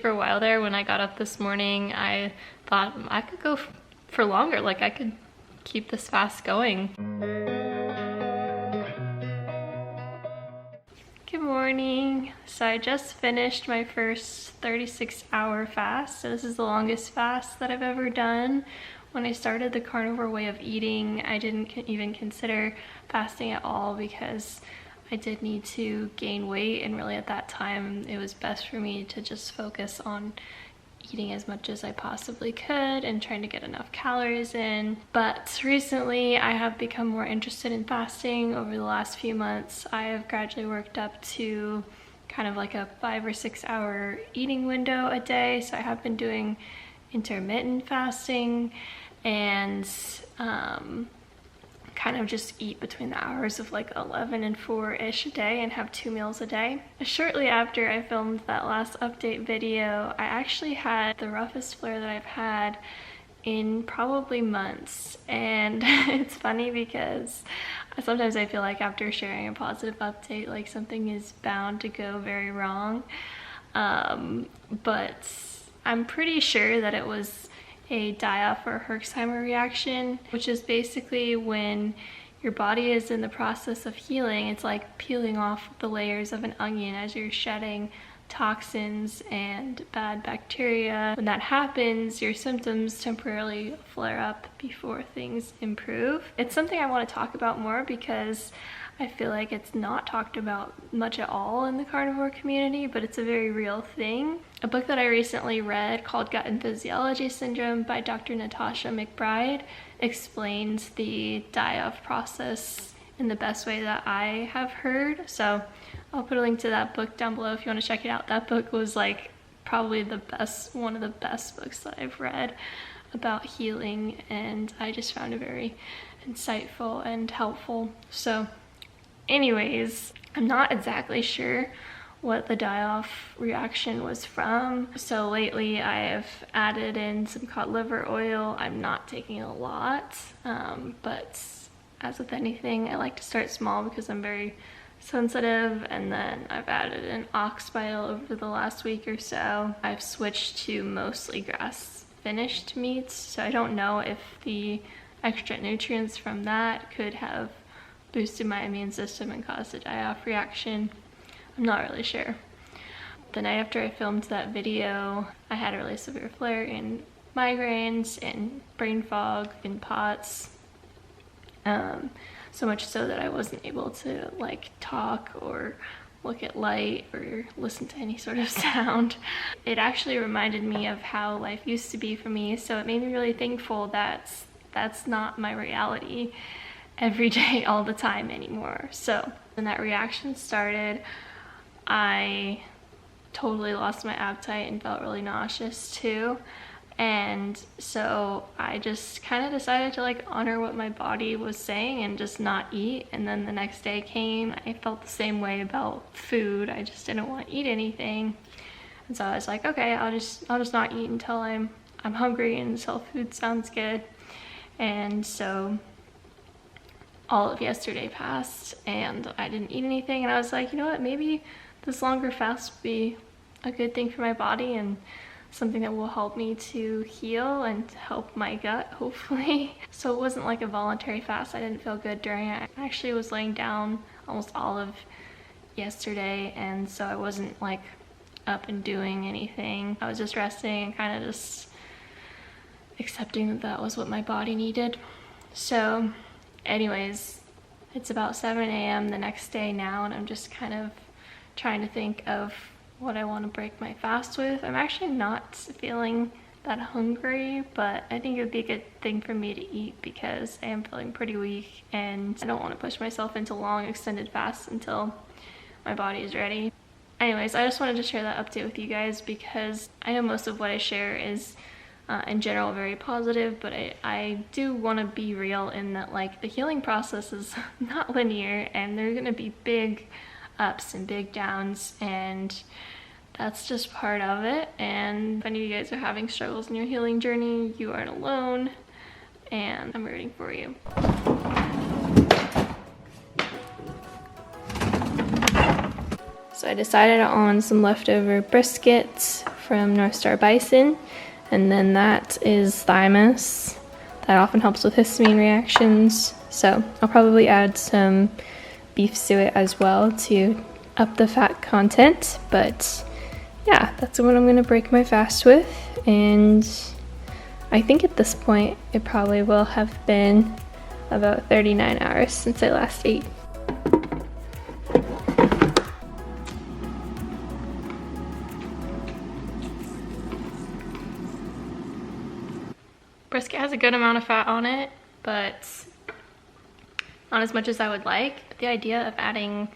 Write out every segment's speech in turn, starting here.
For a while there, when I got up this morning, I thought I could go for longer, like I could keep this fast going. Good morning. So I just finished my first 36-hour fast. So this is the longest fast that I've ever done. When I started the carnivore way of eating, I didn't even consider fasting at all because I did need to gain weight, and really at that time it was best for me to just focus on eating as much as I possibly could and trying to get enough calories in. But recently I have become more interested in fasting. Over the last few months I have gradually worked up to kind of like a 5 or 6 hour eating window a day. So I have been doing intermittent fasting and kind of just eat between the hours of like 11 and 4-ish a day and have 2 meals a day. Shortly after I filmed that last update video, I actually had the roughest flare that I've had in probably months. And it's funny because sometimes I feel like after sharing a positive update, like something is bound to go very wrong. But I'm pretty sure that it was a die-off or Herxheimer reaction, which is basically when your body is in the process of healing. It's like peeling off the layers of an onion as you're shedding toxins and bad bacteria. When that happens, your symptoms temporarily flare up before things improve. It's something I want to talk about more because I feel like it's not talked about much at all in the carnivore community, but it's a very real thing. A book that I recently read called Gut and Physiology Syndrome by Dr. Natasha McBride explains the die-off process in the best way that I have heard. So I'll put a link to that book down below if you want to check it out. That book was like probably the best, one of the best books that I've read about healing, and I just found it very insightful and helpful. So anyways, I'm not exactly sure what the die-off reaction was from. So lately I have added in some cod liver oil. I'm not taking a lot, but as with anything, I like to start small because I'm very sensitive. And then I've added in ox bile over the last week or so. I've switched to mostly grass-finished meats, so I don't know if the extra nutrients from that could have boosted my immune system and caused a die-off reaction. I'm not really sure. The night after I filmed that video, I had a really severe flare in migraines and brain fog and POTS. So much so that I wasn't able to like talk or look at light or listen to any sort of sound. It actually reminded me of how life used to be for me, so it made me really thankful that that's not my reality every day all the time anymore. So when that reaction started, I totally lost my appetite and felt really nauseous too. And so I just kind of decided to like honor what my body was saying and just not eat. And then the next day came, I felt the same way about food. I just didn't want to eat anything. And so I was like, okay, I'll just not eat until I'm hungry and until food sounds good. And so all of yesterday passed and I didn't eat anything, and I was like, you know what, maybe this longer fast would be a good thing for my body and something that will help me to heal and help my gut, hopefully. So it wasn't like a voluntary fast. I didn't feel good during it. I actually was laying down almost all of yesterday, and so I wasn't like up and doing anything. I was just resting and kind of just accepting that that was what my body needed. So anyways, it's about 7 a.m. the next day now, and I'm just kind of trying to think of what I want to break my fast with. I'm actually not feeling that hungry, but I think it would be a good thing for me to eat because I am feeling pretty weak and I don't want to push myself into long extended fasts until my body is ready. Anyways, I just wanted to share that update with you guys because I know most of what I share is in general very positive, but I do want to be real in that like the healing process is not linear and there are going to be big ups and big downs, and that's just part of it. And if any of you guys are having struggles in your healing journey, you aren't alone, and I'm rooting for you. So I decided on some leftover brisket from North Star Bison, and then that is thymus. That often helps with histamine reactions, so I'll probably add some beef suet as well to up the fat content. But yeah, that's what I'm gonna break my fast with, and I think at this point it probably will have been about 39 hours since I last ate. Brisket has a good amount of fat on it, but not as much as I would like. But the idea of adding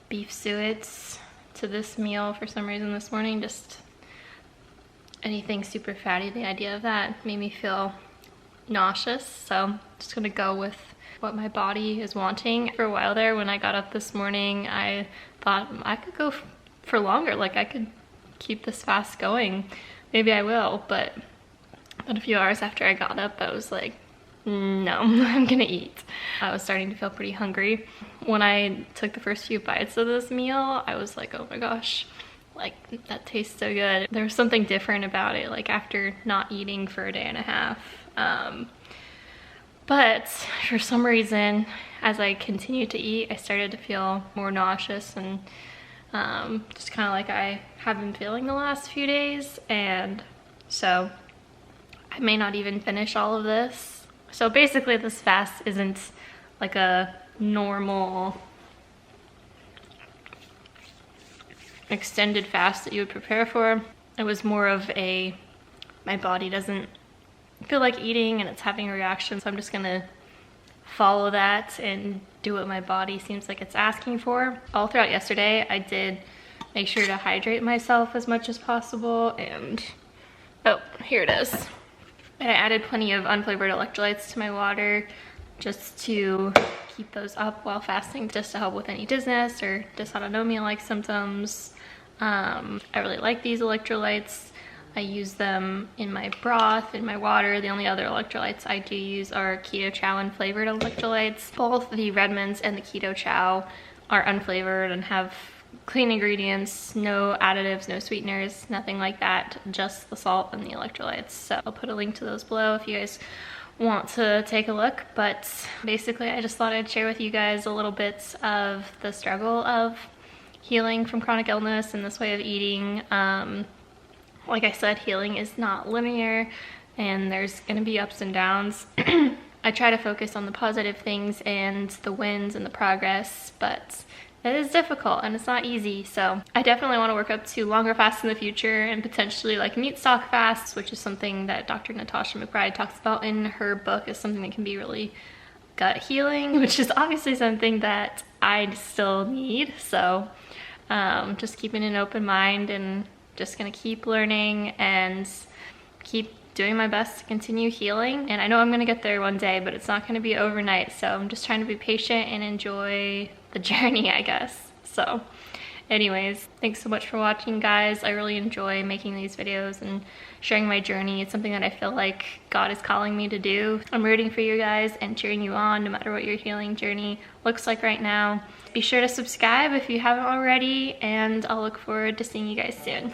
beef suets to this meal for some reason this morning, just anything super fatty, the idea of that made me feel nauseous. So I'm just gonna go with what my body is wanting. For a while there, when I got up this morning, I thought I could go for longer, like I could keep this fast going. Maybe I will, but a few hours after I got up, I was like, no, I'm gonna eat. I was starting to feel pretty hungry. When I took the first few bites of this meal, I was like, oh my gosh, like that tastes so good. There was something different about it, like after not eating for a day and a half. But for some reason, as I continued to eat, I started to feel more nauseous and just kind of like I have been feeling the last few days. And so I may not even finish all of this. So basically this fast isn't like a normal extended fast that you would prepare for. It was more of a, my body doesn't feel like eating and it's having a reaction, so I'm just gonna follow that and do what my body seems like it's asking for. All throughout yesterday, I did make sure to hydrate myself as much as possible, and oh, here it is. And I added plenty of unflavored electrolytes to my water just to keep those up while fasting, just to help with any dizziness or dysautonomia-like symptoms. I really like these electrolytes. I use them in my broth, in my water. The only other electrolytes I do use are Keto Chow and flavored electrolytes. Both the Redmonds and the Keto Chow are unflavored and have clean ingredients, no additives, no sweeteners, nothing like that, just the salt and the electrolytes. So I'll put a link to those below if you guys want to take a look. But basically I just thought I'd share with you guys a little bit of the struggle of healing from chronic illness and this way of eating. Like I said, healing is not linear and there's gonna be ups and downs. I try to focus on the positive things and the wins and the progress, but it is difficult and it's not easy. So I definitely want to work up to longer fasts in the future and potentially like meat stock fasts, which is something that Dr. Natasha McBride talks about in her book as something that can be really gut healing, which is obviously something that I still need. So just keeping an open mind and just gonna keep learning and keep doing my best to continue healing. And I know I'm gonna get there one day, but it's not gonna be overnight. So I'm just trying to be patient and enjoy the journey, I guess. So anyways, thanks so much for watching, guys. I really enjoy making these videos and sharing my journey. It's something that I feel like God is calling me to do. I'm rooting for you guys and cheering you on no matter what your healing journey looks like right now. Be sure to subscribe if you haven't already, and I'll look forward to seeing you guys soon.